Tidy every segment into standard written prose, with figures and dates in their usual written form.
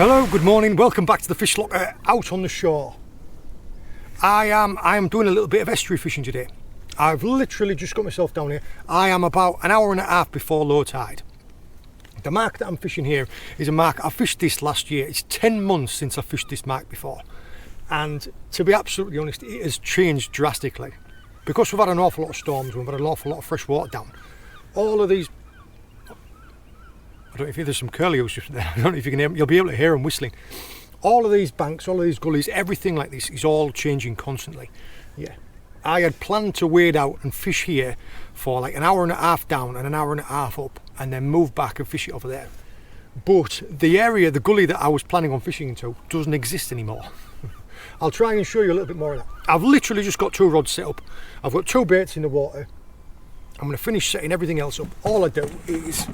Hello, good morning, welcome back to the Fish Locker out on the shore. I am doing a little bit of estuary fishing today. I've literally just got myself down here. I am about an hour and a half before low tide. The mark that I'm fishing here is a mark I fished this last year. It's 10 months since I fished this mark before. And to be absolutely honest, it has changed drastically. Because we've had an awful lot of storms, we've had an awful lot of fresh water down. All of these, I don't know if there's some curlews just there. I don't know if you can hear them. You'll be able to hear them whistling. All of these banks, all of these gullies, everything like this is all changing constantly. Yeah, I had planned to wade out and fish here for like an hour and a half down and an hour and a half up, and then move back and fish it over there. But the area, the gully that I was planning on fishing into, doesn't exist anymore. I'll try and show you a little bit more of that. I've literally just got 2 rods set up. I've got 2 baits in the water. I'm going to finish setting everything else up. All I do is,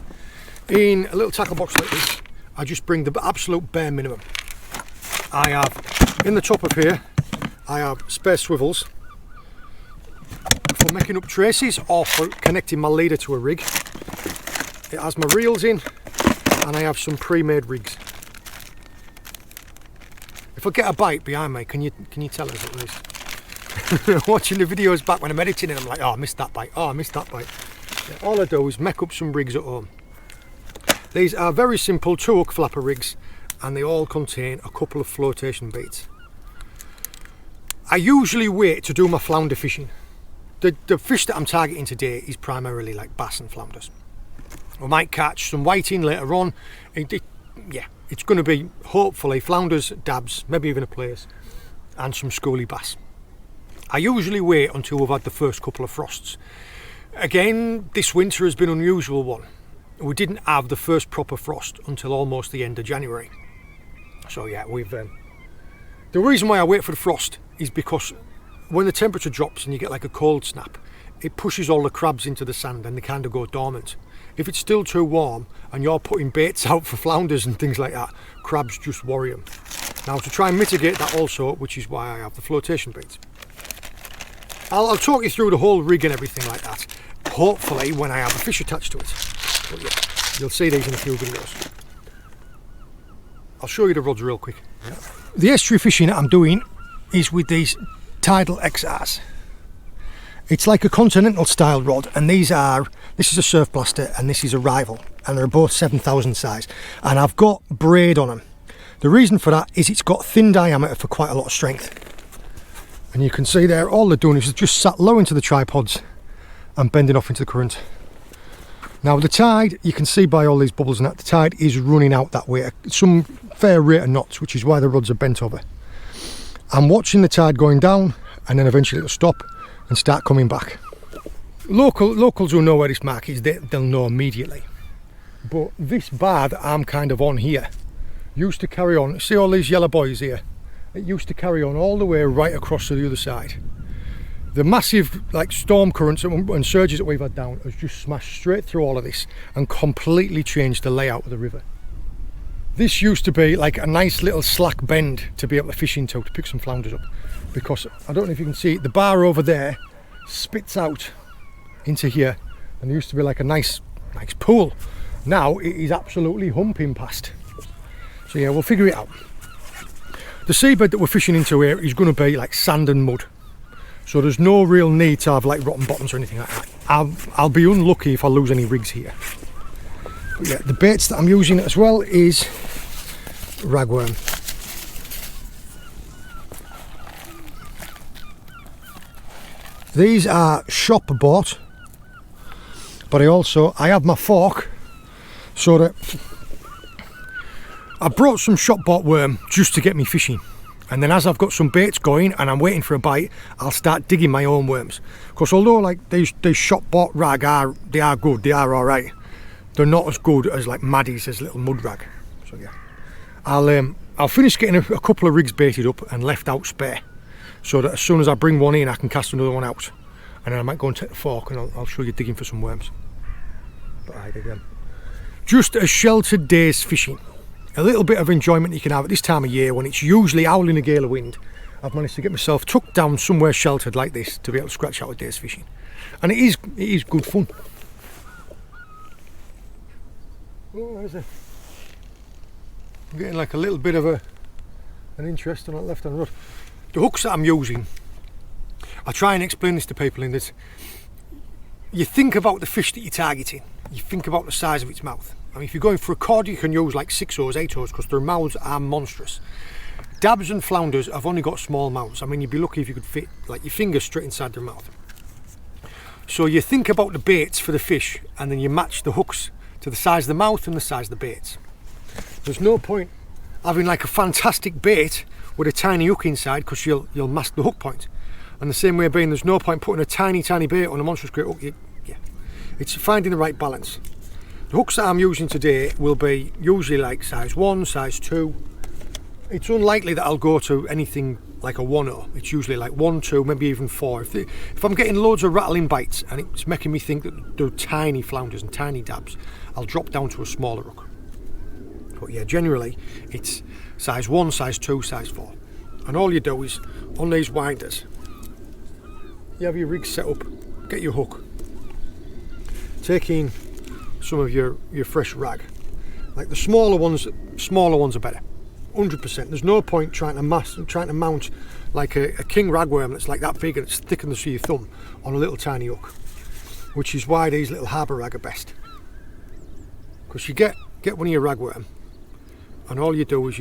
in a little tackle box like this, I just bring the absolute bare minimum. I have, in the top of here, I have spare swivels for making up traces or for connecting my leader to a rig. It has my reels in, and I have some pre-made rigs. If I get a bite behind me, can you tell us at least? Watching the videos back when I'm editing and I'm like, oh, I missed that bite, oh, I missed that bite. Yeah, all I do is make up some rigs at home. These are very simple 2-hook flapper rigs, and they all contain a couple of flotation baits. I usually wait to do my flounder fishing. The fish that I'm targeting today is primarily like bass and flounders. I might catch some whiting later on. Yeah, it's going to be hopefully flounders, dabs, maybe even a plaice, and some schoolie bass. I usually wait until we've had the first couple of frosts. Again, this winter has been an unusual one. We didn't have the first proper frost until almost the end of January. So yeah, the reason why I wait for the frost is because when the temperature drops and you get like a cold snap, it pushes all the crabs into the sand and they kind of go dormant. If it's still too warm and you're putting baits out for flounders and things like that, crabs just worry them. Now, to try and mitigate that also, which is why I have the flotation baits. I'll talk you through the whole rig and everything like that, hopefully when I have a fish attached to it. But yeah, you'll see these in a few videos. I'll show you the rods real quick. The estuary fishing that I'm doing is with these Tidal XRs. It's like a continental style rod, and this is a surf blaster and this is a rival, and they're both 7,000 size, and I've got braid on them. The reason for that is it's got thin diameter for quite a lot of strength, and you can see there all they're doing is just sat low into the tripods and bending off into the current. Now the tide, you can see by all these bubbles and that, the tide is running out that way at some fair rate of knots, which is why the rods are bent over. I'm watching the tide going down, and then eventually it'll stop and start coming back. Locals who know where this mark is, they'll know immediately. But this bar that I'm kind of on here used to carry on, see all these yellow buoys here? It used to carry on all the way right across to the other side. The massive like storm currents and surges that we've had down has just smashed straight through all of this and completely changed the layout of the river. This used to be like a nice little slack bend to be able to fish into to pick some flounders up, because I don't know if you can see, the bar over there spits out into here, and there used to be like a nice pool. Now it is absolutely humping past. So yeah, we'll figure it out. The seabed that we're fishing into here is going to be like sand and mud, so there's no real need to have like rotten bottoms or anything like that. I'll be unlucky if I lose any rigs here. But yeah, the baits that I'm using as well is ragworm. These are shop bought, but I have my fork, so that I brought some shop bought worm just to get me fishing, and then as I've got some baits going and I'm waiting for a bite, I'll start digging my own worms. Because although like these shop bought rag they are good, they are alright, they're not as good as like Maddie's little mud rag. So yeah, I'll finish getting a couple of rigs baited up and left out spare, so that as soon as I bring one in I can cast another one out, and then I might go and take the fork and I'll show you digging for some worms. But again, just a sheltered day's fishing, a little bit of enjoyment you can have at this time of year when it's usually howling a gale of wind. I've managed to get myself tucked down somewhere sheltered like this to be able to scratch out a day's fishing, and it is good fun. Oh, there's a I'm getting like a little bit of an interest on that left hand rod. The hooks that I'm using, I try and explain this to people in that you think about the fish that you're targeting, you think about the size of its mouth. I mean, if you're going for a cod, you can use like 6-0s, 8-0s, because their mouths are monstrous. Dabs and flounders have only got small mouths. I mean, you'd be lucky if you could fit like your fingers straight inside their mouth. So you think about the baits for the fish, and then you match the hooks to the size of the mouth and the size of the baits. There's no point having like a fantastic bait with a tiny hook inside, because you'll mask the hook point. And the same way being, there's no point putting a tiny bait on a monstrous great hook. It's finding the right balance. The hooks that I'm using today will be usually like size 1, size 2. It's unlikely that I'll go to anything like a 1-0. It's usually like 1, 2, maybe even 4. If I'm getting loads of rattling bites and it's making me think that they're tiny flounders and tiny dabs, I'll drop down to a smaller hook. But yeah, generally it's size 1, size 2, size 4. And all you do is, on these winders, you have your rig set up, get your hook, take in some of your fresh rag. Like the smaller ones are better. 100%. There's no point trying to mount like a king ragworm that's like that big and it's thick enough to your thumb on a little tiny hook, which is why these little harbour rag are best. Because you get one of your ragworm, and all you do is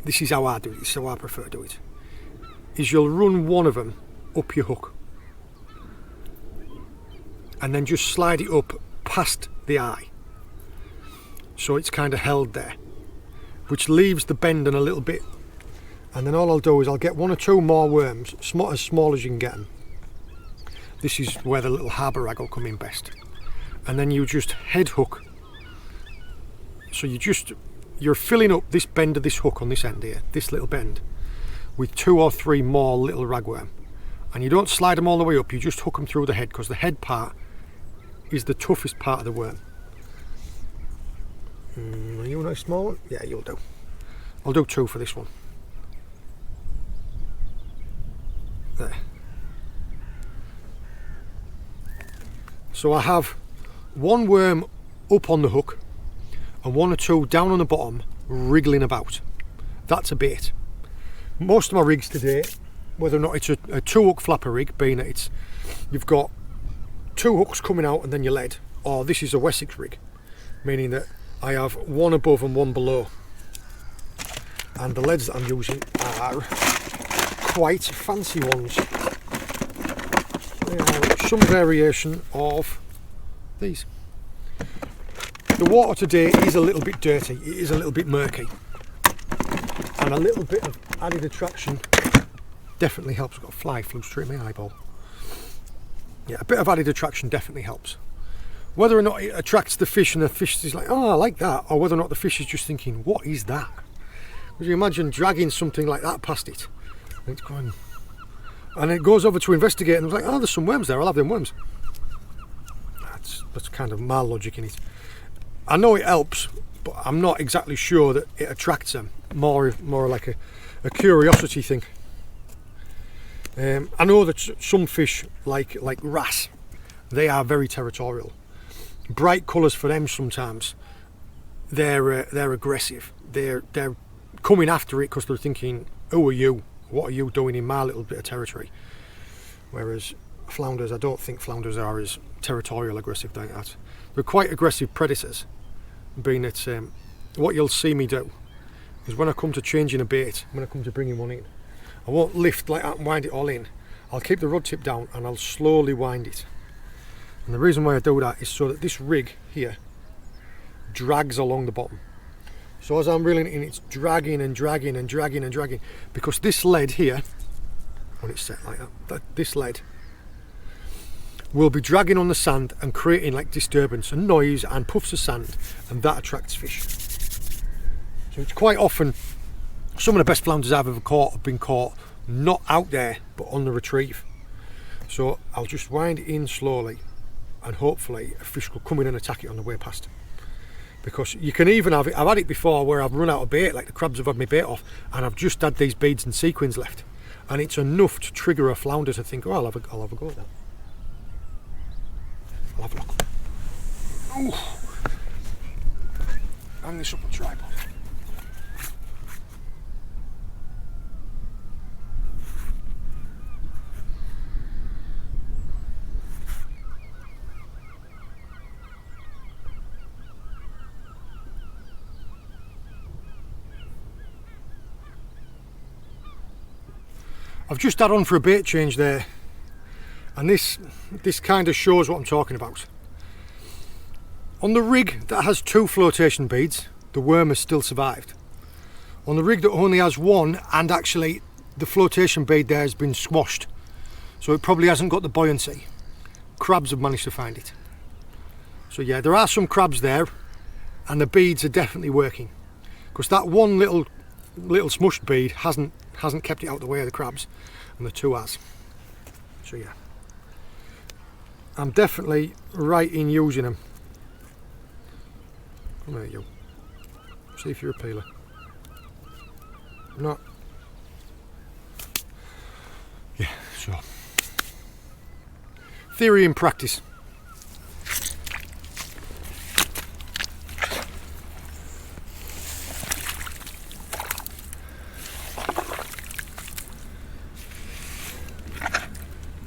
this is how I do it, this is how I prefer to do it, is you'll run one of them up your hook and then just slide it up past the eye, so it's kind of held there, which leaves the bend in a little bit. And then all I'll do is I'll get 1 or 2 more worms, as small as you can get them. This is where the little harbour rag will come in best. And then you just head hook. So you're filling up this bend of this hook on this end here, this little bend, with 2 or 3 more little ragworm. And you don't slide them all the way up, you just hook them through the head, because the head part is the toughest part of the worm. Are you a nice small one? Yeah, you'll do. I'll do 2 for this one. There. So I have 1 worm up on the hook and 1 or 2 down on the bottom wriggling about. That's a bait. Most of my rigs today, whether or not it's a 2-hook flapper rig, being that you've got 2 hooks coming out and then your lead, or this is a Wessex rig, meaning that I have 1 above and 1 below, and the leads that I'm using are quite fancy ones. They are some variation of these. The water today is a little bit dirty, it is a little bit murky, and a little bit of added attraction definitely helps. I've got a fly flew straight in my eyeball. Yeah, a bit of added attraction definitely helps. Whether or not it attracts the fish and the fish is like, oh, I like that, or whether or not the fish is just thinking, what is that? Because you imagine dragging something like that past it, and it's going, and it goes over to investigate, and it's like, oh, there's some worms there, I'll have them worms. That's kind of my logic in it. I know it helps, but I'm not exactly sure that it attracts them. More like a curiosity thing. I know that some fish, like wrasse, they are very territorial. Bright colours for them sometimes, they're aggressive. They're coming after it because they're thinking, who are you? What are you doing in my little bit of territory? Whereas flounders, I don't think flounders are as territorial aggressive like that. They're quite aggressive predators, being that what you'll see me do is when I come to changing a bait, when I come to bringing one in, I won't lift like that and wind it all in. I'll keep the rod tip down and I'll slowly wind it. And the reason why I do that is so that this rig here drags along the bottom. So as I'm reeling it in, it's dragging and dragging and dragging and dragging, because this lead here, when it's set like that, this lead will be dragging on the sand and creating like disturbance and noise and puffs of sand, and that attracts fish. So it's quite often, some of the best flounders I've ever caught have been caught not out there but on the retrieve. So I'll just wind it in slowly, and hopefully a fish will come in and attack it on the way past. Because you can even have it, I've had it before where I've run out of bait, like the crabs have had my bait off, and I've just had these beads and sequins left, and it's enough to trigger a flounder to think, oh, I'll have a go at that. I'll have a look. Ooh. Hang this up on tripod. I've just had on for a bait change there, and this kind of shows what I'm talking about. On the rig that has 2 flotation beads, the worm has still survived. On the rig that only has 1, and actually the flotation bead there has been squashed, so it probably hasn't got the buoyancy, crabs have managed to find it. So yeah, there are some crabs there, and the beads are definitely working, because that one little smushed bead hasn't kept it out the way of the crabs, and the 2 has. So yeah, I'm definitely right in using them. Come here, you. See if you're a peeler. Not. Yeah, so. Theory and practice.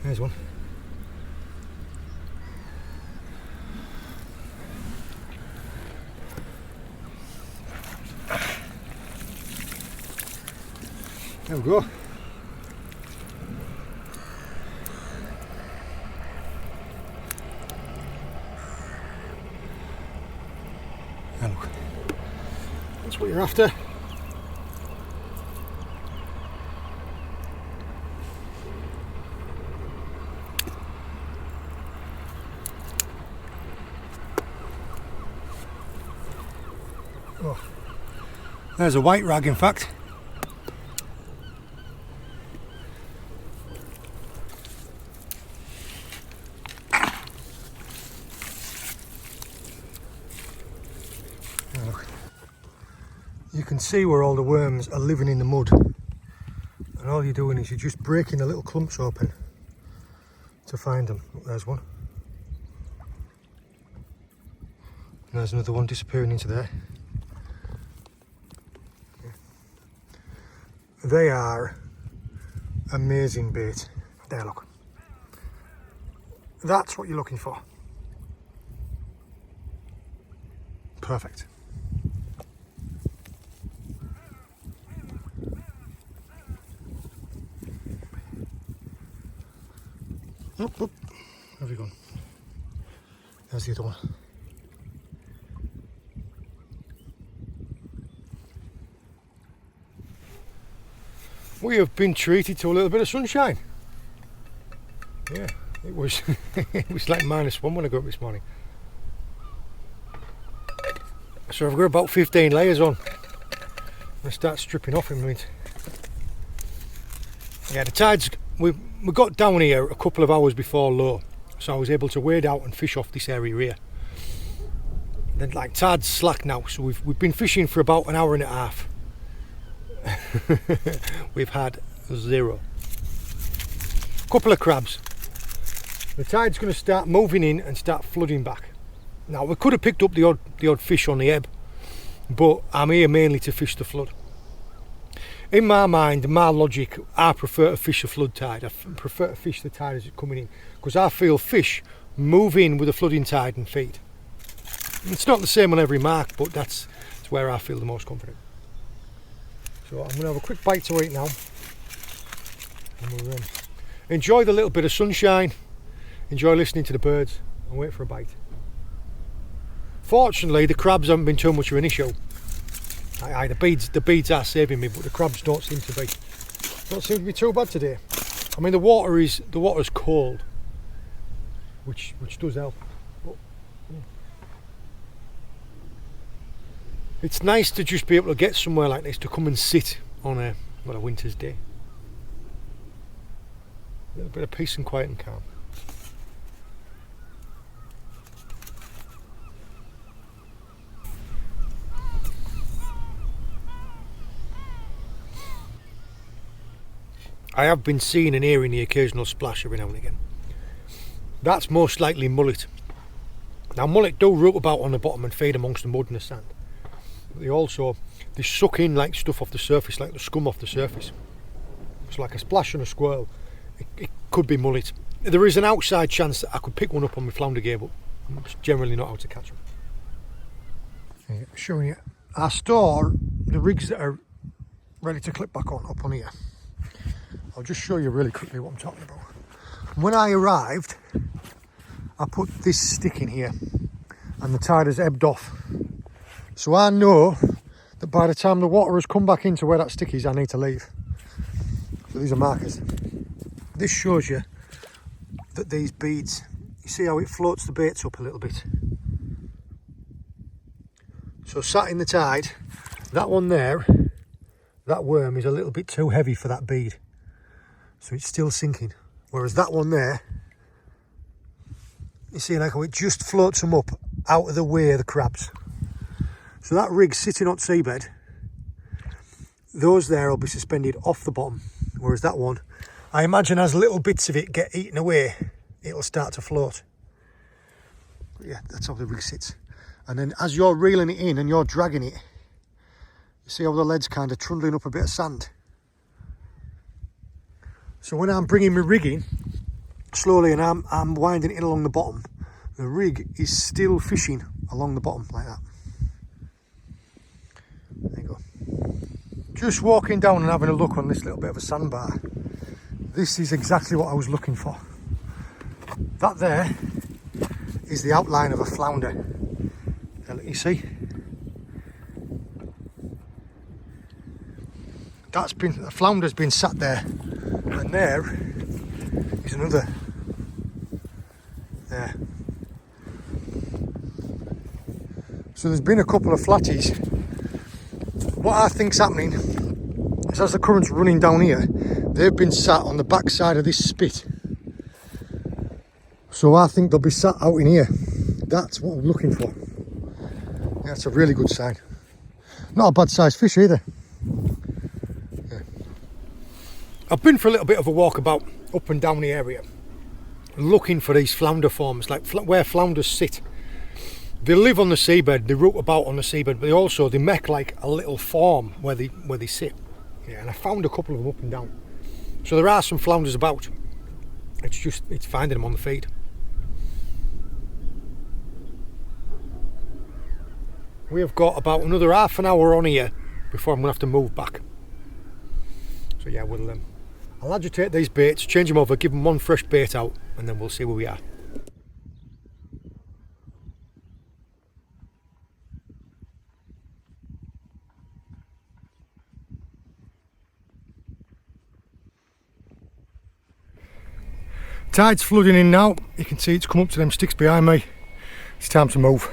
There's one. There we go. Now look, that's what you're after. Oh, there's a white rag, in fact. You can see where all the worms are living in the mud, and all you're doing is you're just breaking the little clumps open to find them. Look, there's one, and there's another one disappearing into there. They are amazing bait. There, look, that's what you're looking for. Perfect. Oh, have you gone? There's the other one. We have been treated to a little bit of sunshine. Yeah, it was it was like -1 when I got up this morning. So I've got about 15 layers on. I'm gonna start stripping off in a minute. Yeah, the tides, we got down here a couple of hours before low, so I was able to wade out and fish off this area here. Then like tides slack now, so we've been fishing for about an hour and a half. We've had 0. Couple of crabs. The tide's going to start moving in and start flooding back. Now we could have picked up the odd fish on the ebb, but I'm here mainly to fish the flood. In my mind, my logic, I prefer to fish the flood tide. I prefer to fish the tide as it's coming in, because I feel fish move in with the flooding tide and feed. It's not the same on every mark, but that's where I feel the most confident. So I'm going to have a quick bite to eat now, and we'll enjoy the little bit of sunshine, enjoy listening to the birds, and wait for a bite. Fortunately, the crabs haven't been too much of an issue. The beads are saving me, but the crabs don't seem to be too bad today. I mean, the water's cold, which does help. But, yeah. It's nice to just be able to get somewhere like this to come and sit on a winter's day. A little bit of peace and quiet and calm. I have been seeing and hearing the occasional splash every now and again. That's most likely mullet. Now mullet do root about on the bottom and feed amongst the mud and the sand. But they suck in like stuff off the surface, like the scum off the surface. It's like a splash and a swirl. It could be mullet. There is an outside chance that I could pick one up on my flounder gear, but I'm generally not how to catch them. Yeah, showing you. I store the rigs that are ready to clip back on up on here. I'll just show you really quickly what I'm talking about. When I arrived, I put this stick in here and the tide has ebbed off. So I know that by the time the water has come back into where that stick is, I need to leave. So these are markers. This shows you that these beads, you see how it floats the baits up a little bit. So sat in the tide, that one there, that worm is a little bit too heavy for that bead. So it's still sinking. Whereas that one there, you see like how it just floats them up out of the way of the crabs. So that rig's sitting on seabed. Those there will be suspended off the bottom. Whereas that one, I imagine as little bits of it get eaten away, it'll start to float. But yeah, that's how the rig sits. And then as you're reeling it in and you're dragging it, you see how the lead's kind of trundling up a bit of sand. So when I'm bringing my rig in slowly and I'm winding it in along the bottom, the rig is still fishing along the bottom like that. There you go. Just walking down and having a look on this little bit of a sandbar. This is exactly what I was looking for. That there is the outline of a flounder. You see? The flounder's been sat there, and there is another. There. So there's been a couple of flatties. What I think's happening is as the current's running down here, they've been sat on the back side of this spit. So I think they'll be sat out in here. That's what I'm looking for. Yeah, that's a really good sign. Not a bad sized fish either. Yeah. I've been for a little bit of a walk about up and down the area, looking for these flounder forms, like where flounders sit. They live on the seabed, they root about on the seabed, but they make like a little form where they sit. Yeah, and I found a couple of them up and down. So there are some flounders about. It's finding them on the feed. We have got about another half an hour on here before I'm going to have to move back. So yeah, I'll agitate these baits, change them over, give them one fresh bait out, and then we'll see where we are. Tide's flooding in now. You can see it's come up to them sticks behind me. It's time to move.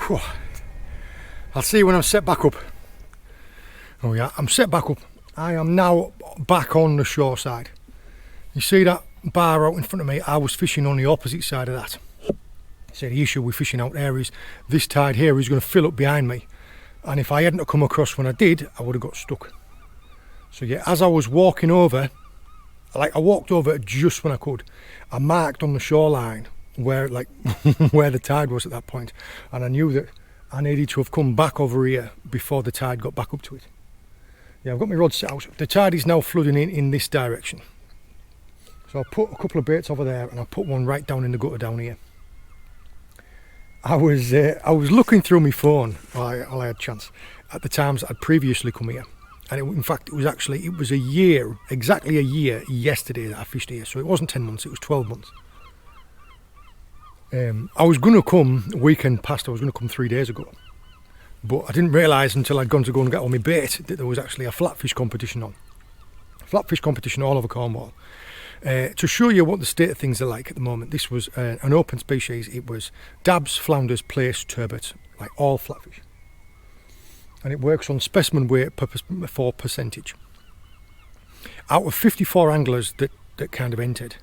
Whew. I'll see you when I'm set back up. Oh yeah, I'm set back up. I am now back on the shore side. You see that bar out in front of me? I was fishing on the opposite side of that. So the issue with fishing out there is this tide here is going to fill up behind me, and if I hadn't come across when I did, I would have got stuck. So yeah, as I was walking over, I walked over just when I could. I marked on the shoreline where where the tide was at that point, and I knew that I needed to have come back over here before the tide got back up to it. Yeah, I've got my rod set out. The tide is now flooding in this direction. So I put a couple of baits over there, and I put one right down in the gutter down here. I was looking through my phone while I had chance at the times I'd previously come here. And in fact, it was a year, exactly a year yesterday that I fished here. So it wasn't 10 months, it was 12 months. I was going to come weekend past, I was going to come 3 days ago. But I didn't realise until I'd gone to go and get all my bait that there was actually a flatfish competition on. Flatfish competition all over Cornwall. To show you what the state of things are like at the moment, this was an open species. It was dabs, flounders, plaice, turbot, like all flatfish. And it works on specimen weight for percentage. Out of 54 anglers that kind of entered,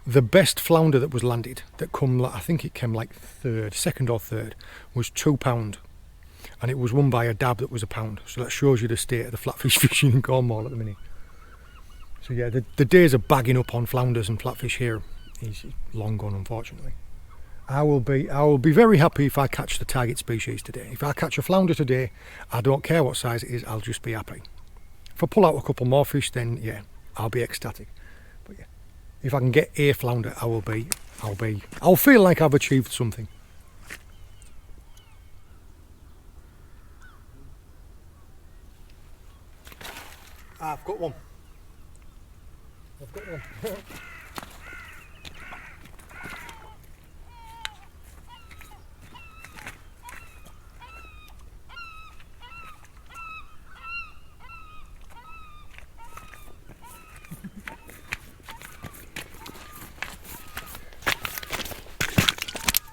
the best flounder that was landed, I think it came like second or third, was £2. And it was won by a dab that was £1. So that shows you the state of the flatfish fishing in Cornwall at the minute. So yeah, the days of bagging up on flounders and flatfish here is long gone, unfortunately. I will be very happy if I catch the target species today. If I catch a flounder today, I don't care what size it is, I'll just be happy. If I pull out a couple more fish, then yeah, I'll be ecstatic. But yeah, if I can get a flounder, I'll feel like I've achieved something. I've got one. I've got one.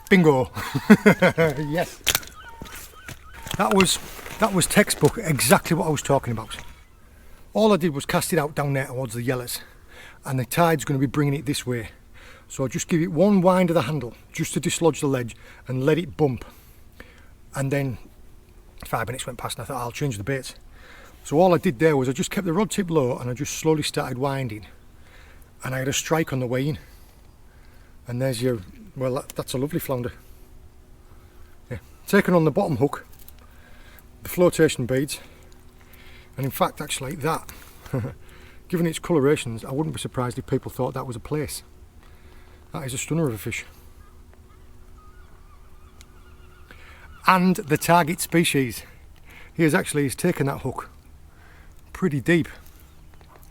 Bingo! Yes. That was textbook, exactly what I was talking about. All I did was cast it out down there towards the yellers, and the tide's going to be bringing it this way. So I'll just give it one wind of the handle just to dislodge the ledge and let it bump. And then 5 minutes went past and I thought I'll change the baits. So all I did there was I just kept the rod tip low and I just slowly started winding, and I had a strike on the way in. And there's your, well, that's a lovely flounder. Yeah. Taken on the bottom hook, the flotation beads, and in fact actually that, given its colorations, I wouldn't be surprised if people thought that was a place. That is a stunner of a fish. And the target species. He's taken that hook pretty deep.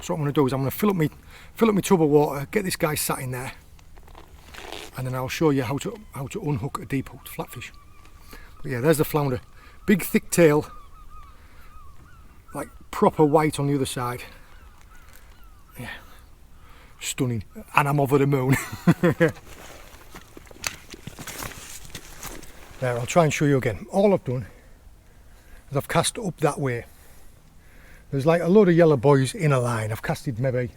So what I'm going to do is I'm going to fill up my tub of water, get this guy sat in there, and then I'll show you how to unhook a deep hooked flatfish. But yeah, there's the flounder. Big thick tail, like proper white on the other side. Yeah, stunning. And I'm over the moon. There, I'll try and show you again. All I've done is I've cast up that way. There's like a load of yellow boys in a line. I've casted maybe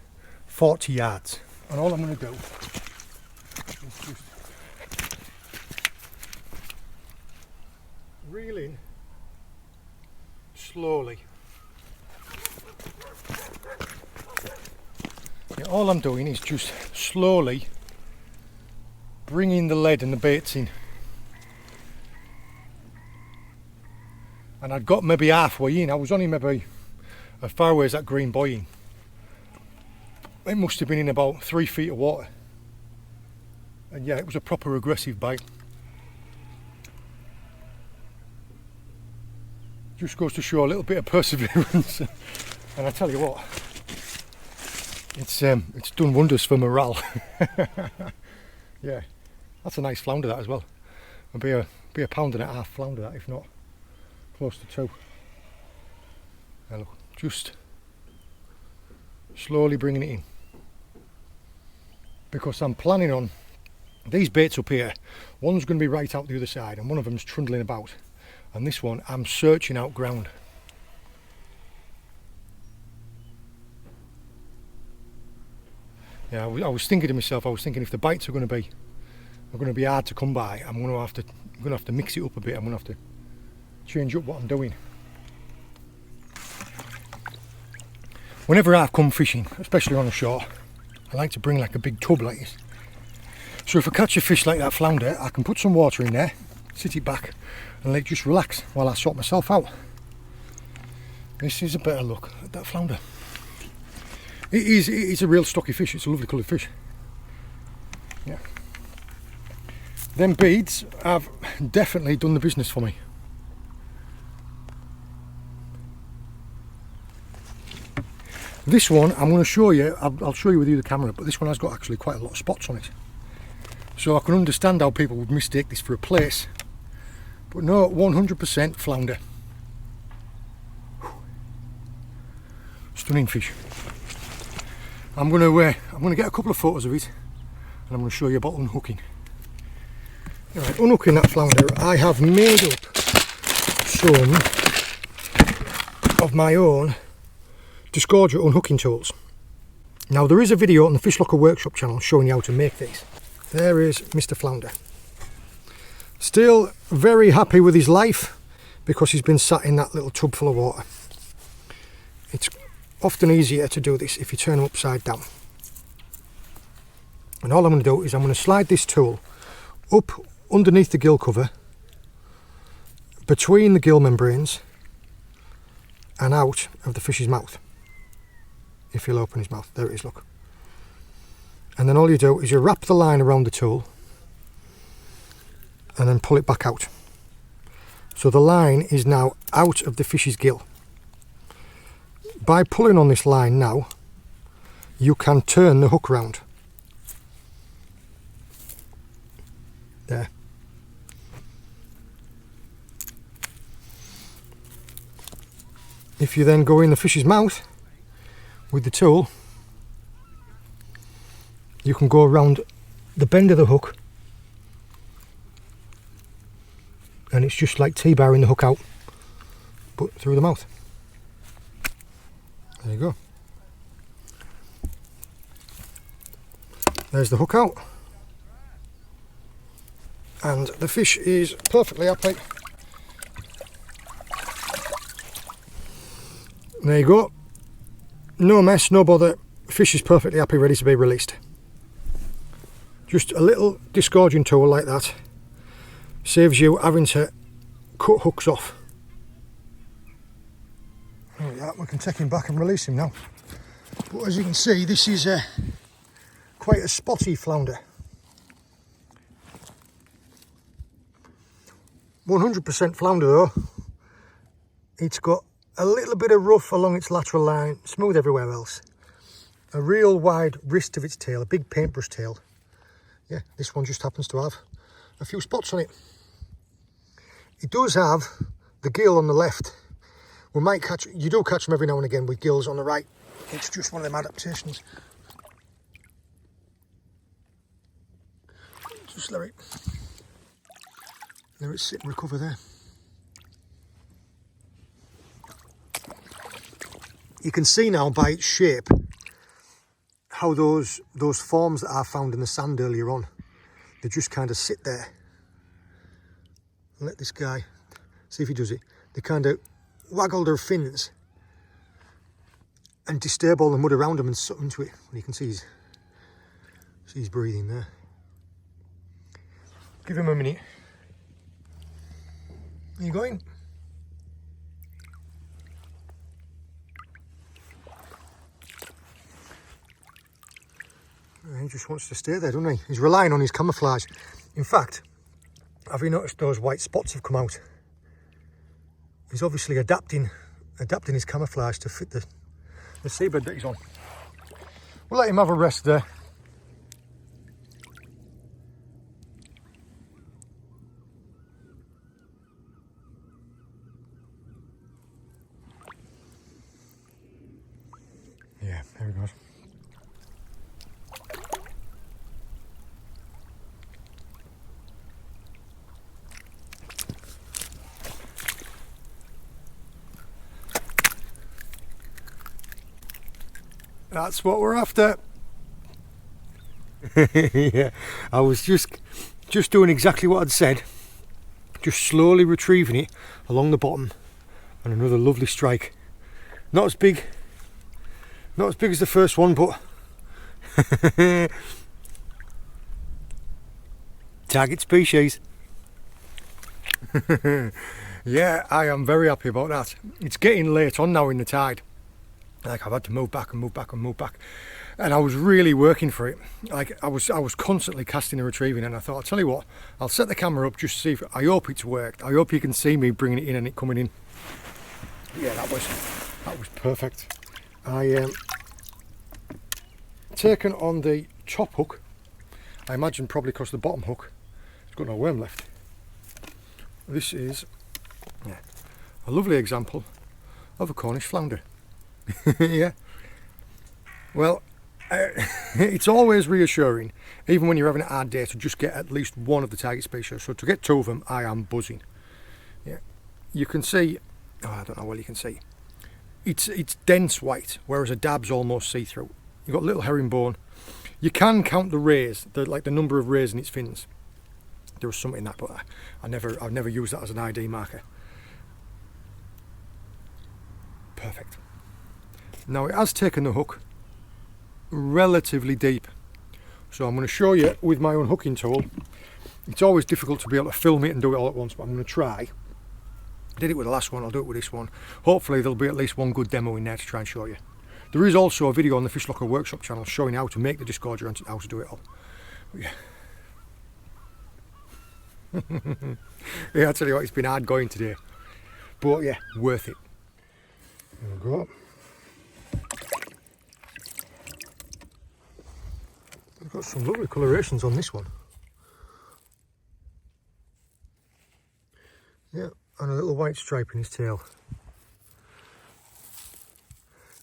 40 yards. And all I'm going to do is just reel in slowly. Yeah, all I'm doing is just slowly bringing the lead and the baits in. And I'd got maybe halfway in. I was only maybe as far away as that green buoy in. It must have been in about 3 feet of water. And yeah, it was a proper aggressive bite. Just goes to show a little bit of perseverance. And I tell you what, it's done wonders for morale. Yeah, that's a nice flounder that as well. It'll be a pound and a half flounder that, if not close to 2. Now look, just slowly bringing it in, because I'm planning on these baits up here. One's going to be right out the other side and one of them's trundling about, and this one I'm searching out ground. Yeah, I was thinking to myself, if the bites are going to be hard to come by, I'm going to have to mix it up a bit. I'm going to have to change up what I'm doing. Whenever I've come fishing, especially on the shore, I like to bring like a big tub like this. So if I catch a fish like that flounder, I can put some water in there, sit it back and let it just relax while I sort myself out. This is a better look at that flounder. It is a real stocky fish. It's a lovely coloured fish. Yeah. Them beads have definitely done the business for me. This one I'm going to show you, I'll show you with the camera, but this one has got actually quite a lot of spots on it. So I can understand how people would mistake this for a place. But no, 100% flounder. Stunning fish. I'm going to get a couple of photos of it and I'm going to show you about unhooking. Right, unhooking that flounder, I have made up some of my own disgorger unhooking tools. Now there is a video on the Fish Locker Workshop channel showing you how to make these. There is Mr. Flounder. Still very happy with his life because he's been sat in that little tub full of water. It's often easier to do this if you turn him upside down. And all I'm going to do is I'm going to slide this tool up underneath the gill cover, between the gill membranes and out of the fish's mouth. If he'll open his mouth, there it is, look. And then all you do is you wrap the line around the tool and then pull it back out. So the line is now out of the fish's gill. By pulling on this line now, you can turn the hook round. There. If you then go in the fish's mouth with the tool, you can go around the bend of the hook, and it's just like T-barring the hook out, but through the mouth. There you go. There's the hook out, and the fish is perfectly happy. There you go. No mess, no bother. Fish is perfectly happy, ready to be released. Just a little disgorging tool like that saves you having to cut hooks off. There we are. We can take him back and release him now. But as you can see, this is quite a spotty flounder. 100% flounder though. It's got a little bit of rough along its lateral line, smooth everywhere else. A real wide wrist of its tail, a big paintbrush tail. Yeah, this one just happens to have a few spots on it. It does have the gill on the left. We might catch, you do catch them every now and again with gills on the right. It's just one of them adaptations. Just let it sit and recover there. You can see now by its shape how those forms that I found in the sand earlier on, they just kind of sit there. Let this guy see if he does it. They kind of waggle their fins and disturb all the mud around them and suck into it. And you can see he's breathing there. Give him a minute. Are you going? He just wants to stay there, doesn't he? He's relying on his camouflage. In fact, have you noticed those white spots have come out? He's obviously adapting his camouflage to fit the seabed that he's on. We'll let him have a rest there. Yeah, there he goes. That's what we're after. Yeah, I was just doing exactly what I'd said. Just slowly retrieving it along the bottom, and another lovely strike. Not as big as the first one, but target species. Yeah, I am very happy about that. It's getting late on now in the tide. Like, I've had to move back and move back and move back, and I was really working for it. Like, I was constantly casting and retrieving, and I thought, I'll tell you what, I'll set the camera up just to see if, I hope it's worked. I hope you can see me bringing it in and it coming in. Yeah, that was perfect. I taken on the top hook. I imagine probably because the bottom hook has got no worm left. This is a lovely example of a Cornish flounder. Yeah. Well, it's always reassuring, even when you're having a hard day, to just get at least one of the target species. So to get two of them, I am buzzing. Yeah. You can see, I don't know what you can see. It's dense white, whereas a dab's almost see-through. You've got little herringbone. You can count the rays, like the number of rays in its fins. There was something in that, but I've never used that as an ID marker. Perfect. Now it has taken the hook relatively deep, so I'm going to show you with my unhooking tool. It's always difficult to be able to film it and do it all at once, but I'm going to try. I did it with the last one, I'll do it with this one. Hopefully there'll be at least one good demo in there to try and show you. There is also a video on the Fish Locker Workshop channel showing how to make the disgorger and how to do it all. Yeah. Yeah, I tell you what, it's been hard going today, but yeah, worth it. There we go. We've got some lovely colorations on this one. Yeah, and a little white stripe in his tail.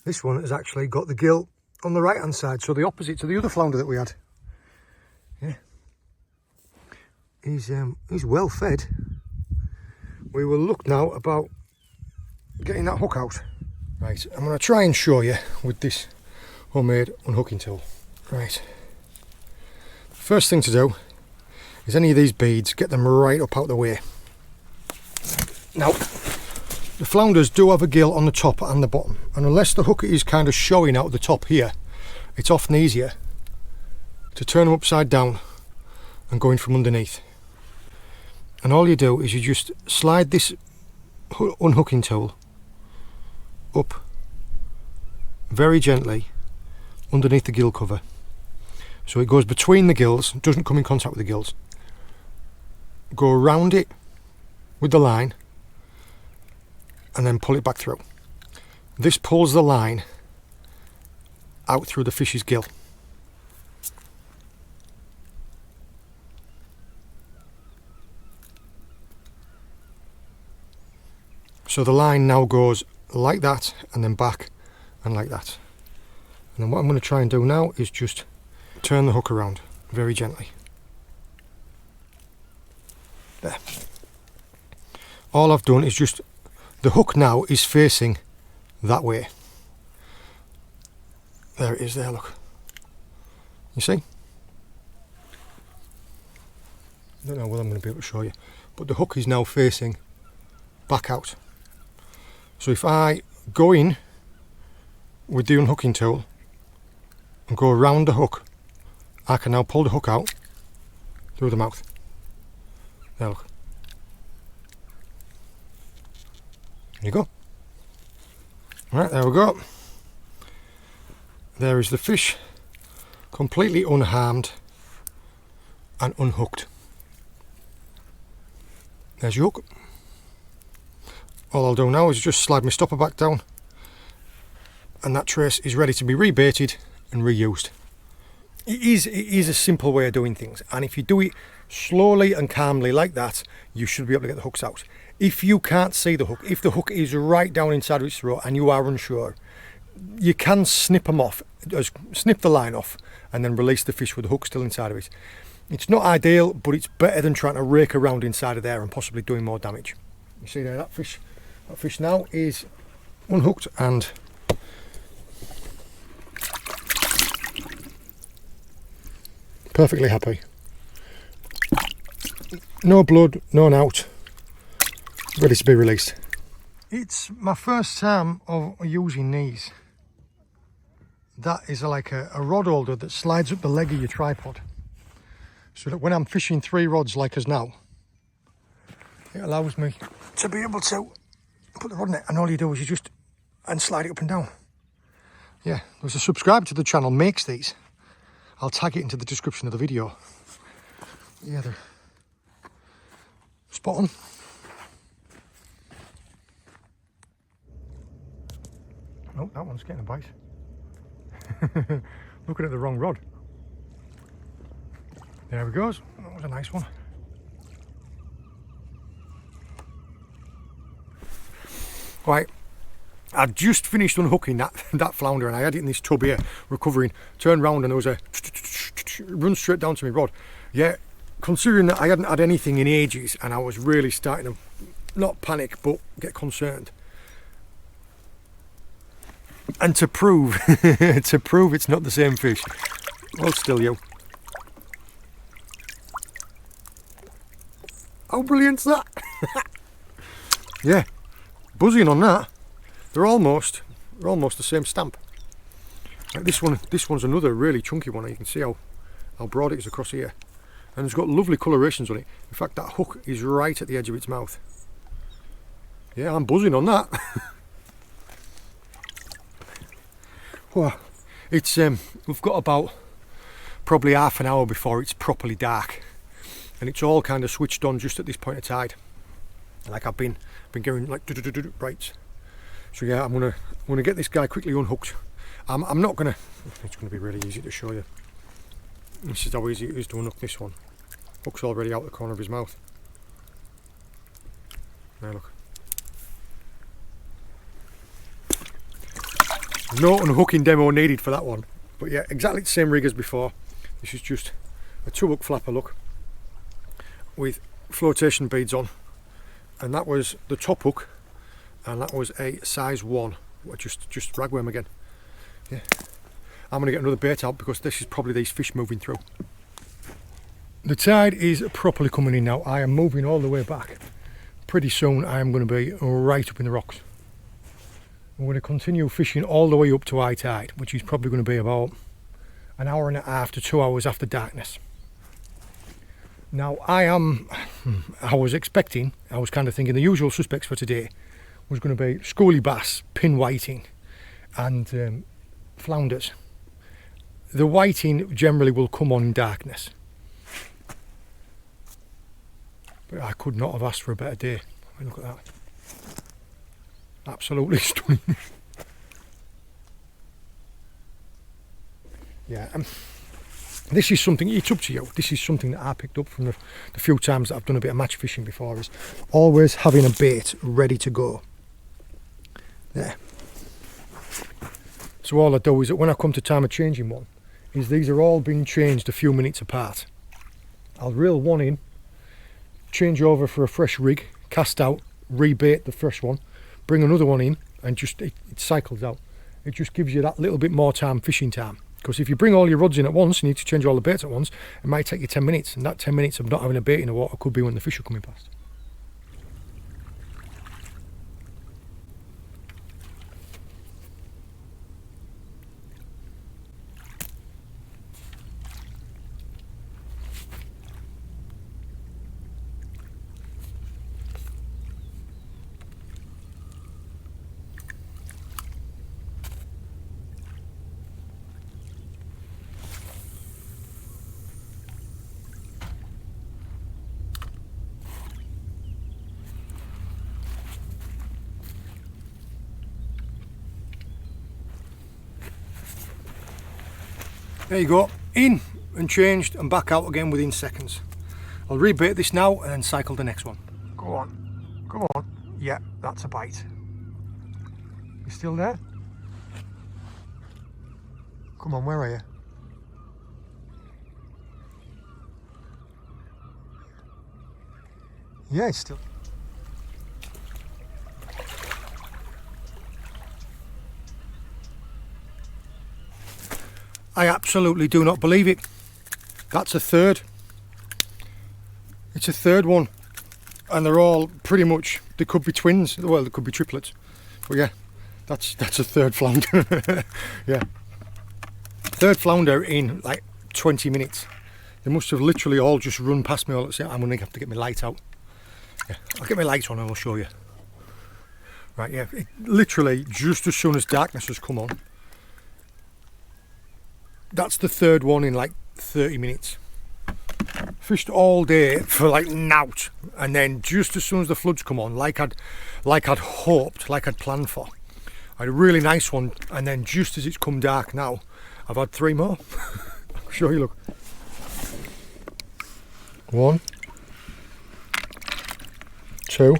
This one has actually got the gill on the right hand side, so the opposite to the other flounder that we had. Yeah, he's well fed. We will look now about getting that hook out. Right, I'm going to try and show you with this homemade unhooking tool. Right, first thing to do is any of these beads, get them right up out the way. Now, the flounders do have a gill on the top and the bottom, and unless the hook is kind of showing out the top here, it's often easier to turn them upside down and go in from underneath. And all you do is you just slide this unhooking tool up very gently underneath the gill cover, so it goes between the gills, doesn't come in contact with the gills. Go around it with the line and then pull it back through. This pulls the line out through the fish's gill. So the line now goes like that and then back and like that. And then what I'm going to try and do now is just turn the hook around very gently. There. All I've done is just, the hook now is facing that way. There it is there, look. You see? I don't know whether I'm going to be able to show you, but the hook is now facing back out. So if I go in with the unhooking tool and go around the hook, I can now pull the hook out through the mouth. There, look. There you go. Right, there we go. There is the fish, completely unharmed and unhooked. There's your hook. All I'll do now is just slide my stopper back down, and that trace is ready to be rebaited and reused. It is a simple way of doing things, and if you do it slowly and calmly like that, you should be able to get the hooks out. If you can't see the hook, if the hook is right down inside of its throat and you are unsure, you can snip them off, snip the line off and then release the fish with the hook still inside of it. It's not ideal, but it's better than trying to rake around inside of there and possibly doing more damage. You see there, that fish now is unhooked and perfectly happy. No blood, no nout, ready to be released. It's my first time of using these. That is like a rod holder that slides up the leg of your tripod, so that when I'm fishing 3 rods like us now, it allows me to be able to put the rod in it, and all you do is you just slide it up and down. Yeah, there's a subscriber to the channel makes these. I'll tag it into the description of the video. Yeah, they're spot on. Oh, that one's getting a bite. Looking at the wrong rod. There he goes. That was a nice one. Right, I've just finished unhooking that flounder, and I had it in this tub here, recovering, turned round and there was a run straight down to my rod. Yeah, considering that I hadn't had anything in ages and I was really starting to, not panic, but get concerned. And to prove, it's not the same fish, hold still you. How brilliant's that? Yeah. Buzzing on that. They're almost the same stamp. Like this one's another really chunky one. You can see how broad it is across here, and it's got lovely colorations on it. In fact, that hook is right at the edge of its mouth. Yeah, I'm buzzing on that. Well, it's we've got about probably half an hour before it's properly dark, and it's all kind of switched on just at this point of tide. Like I've been getting like right. So yeah, I'm gonna get this guy quickly unhooked. I'm not gonna. It's gonna be really easy to show you. This is how easy it is to unhook this one. Hook's already out the corner of his mouth. There, look. No unhooking demo needed for that one. But yeah, exactly the same rig as before. This is just a 2-hook flapper, look, with flotation beads on. And that was the top hook, and that was a size 1. Just ragworm again. Yeah. I'm going to get another bait out because this is probably these fish moving through. The tide is properly coming in now. I am moving all the way back. Pretty soon I am going to be right up in the rocks. I'm going to continue fishing all the way up to high tide, which is probably going to be about an hour and a half to 2 hours after darkness. Now I was kind of thinking the usual suspects for today was going to be schoolie bass, pin whiting and flounders. The whiting generally will come on in darkness. But I could not have asked for a better day. I mean, look at that. Absolutely stunning. Yeah, this is something, it's up to you. This is something that I picked up from the few times that I've done a bit of match fishing before, is always having a bait ready to go. There. So all I do is that when I come to time of changing one, is these are all being changed a few minutes apart. I'll reel one in, change over for a fresh rig, cast out, rebait the fresh one, bring another one in, and just it cycles out. It just gives you that little bit more time, fishing time. Because if you bring all your rods in at once and you need to change all the baits at once, it might take you 10 minutes, and that 10 minutes of not having a bait in the water could be when the fish are coming past. There you go, in and changed and back out again within seconds. I'll rebait this now and then cycle the next one. Go on, come on. Yeah, that's a bite. You still there? Come on, where are you? Yeah, it's still. I absolutely do not believe it. That's a third. It's a third one. And they're all pretty much, they could be twins. Well, they could be triplets. But yeah, that's a third flounder. Yeah. Third flounder in like 20 minutes. They must have literally all just run past me all at the same time. I'm going to have to get my light out. Yeah, I'll get my light on and I'll show you. Right, yeah, it, literally just as soon as darkness has come on. That's the third one in like 30 minutes. Fished all day for like nout, and then just as soon as the floods come on, like I'd hoped, like I'd planned for, I had a really nice one, and then just as it's come dark now, I've had 3 more. I'll show you, look. 1, 2,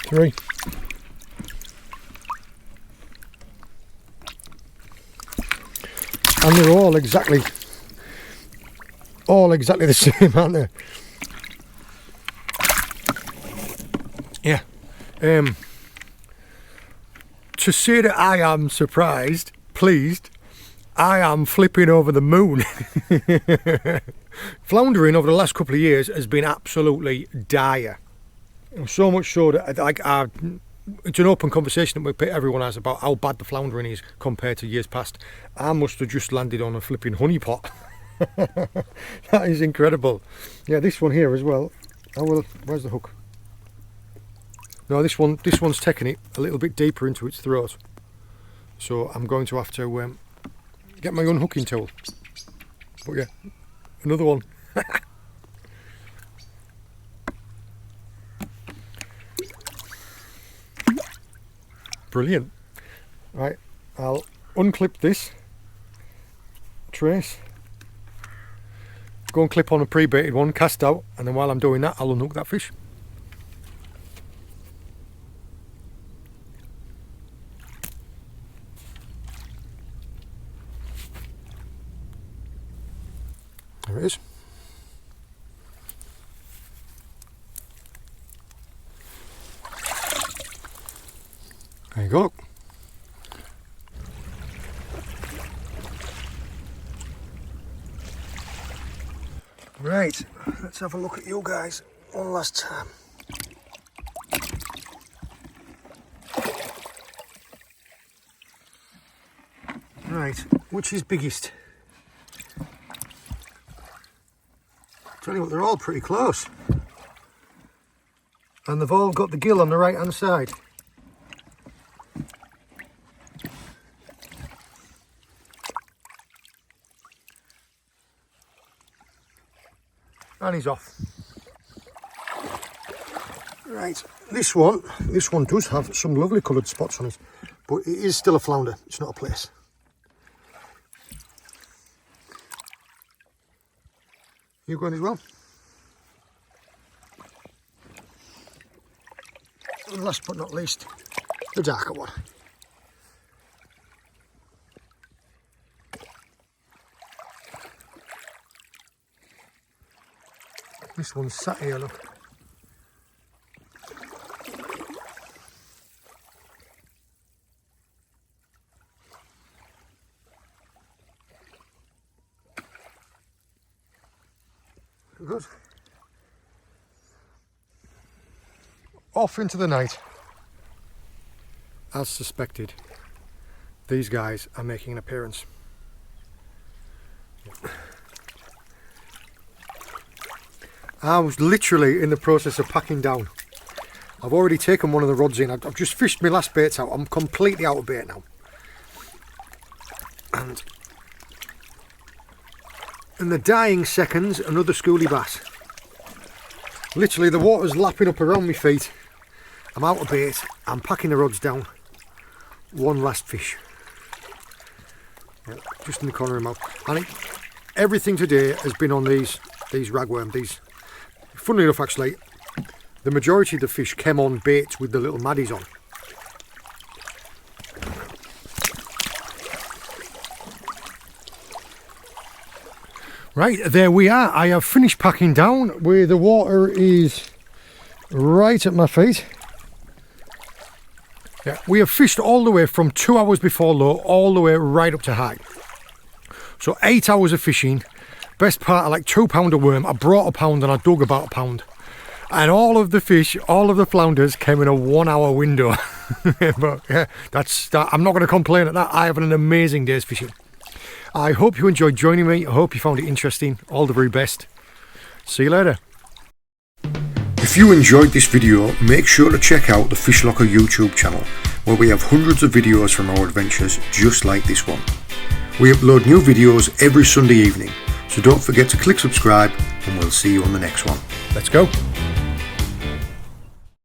3. And they're all exactly the same, aren't they? Yeah. To say that I am surprised, pleased, I am flipping over the moon. Floundering over the last couple of years has been absolutely dire. So much so that it's an open conversation that everyone has about how bad the floundering is compared to years past. I must have just landed on a flipping honey pot. That is incredible. Yeah, this one here as well. Oh well, where's the hook? No, this one's taking it a little bit deeper into its throat. So I'm going to have to get my unhooking tool. But yeah, another one. Brilliant. Right, I'll unclip this bass race, go and clip on a pre-baited one, cast out, and then while I'm doing that I'll unhook that fish. There it is. There you go, look. Right, let's have a look at you guys one last time. Right, which is biggest? Tell you what, they're all pretty close. And they've all got the gill on the right hand side. And he's off. Right, this one does have some lovely coloured spots on it, but it is still a flounder, it's not a place. You going as well? And last but not least, the darker one. This one's sat here, look. Good. Off into the night. As suspected, these guys are making an appearance. I was literally in the process of packing down. I've already taken one of the rods in. I've just fished my last baits out. I'm completely out of bait now. And in the dying seconds, another schoolie bass. Literally the water's lapping up around my feet. I'm out of bait. I'm packing the rods down. One last fish. Yeah, just in the corner of my mouth. And everything today has been on these ragworm. Funnily enough, actually, the majority of the fish came on baits with the little maddies on. Right, there we are. I have finished packing down where the water is right at my feet. Yeah, we have fished all the way from 2 hours before low all the way right up to high. So 8 hours of fishing. Best part of like 2 pound of worm. I brought a pound and I dug about a pound. And all of the fish, all of the flounders came in a 1 hour window. But yeah, I'm not going to complain at that. I have an amazing day's fishing. I hope you enjoyed joining me. I hope you found it interesting. All the very best. See you later. If you enjoyed this video, make sure to check out the Fish Locker YouTube channel, where we have hundreds of videos from our adventures just like this one. We upload new videos every Sunday evening, so don't forget to click subscribe and we'll see you on the next one. Let's go.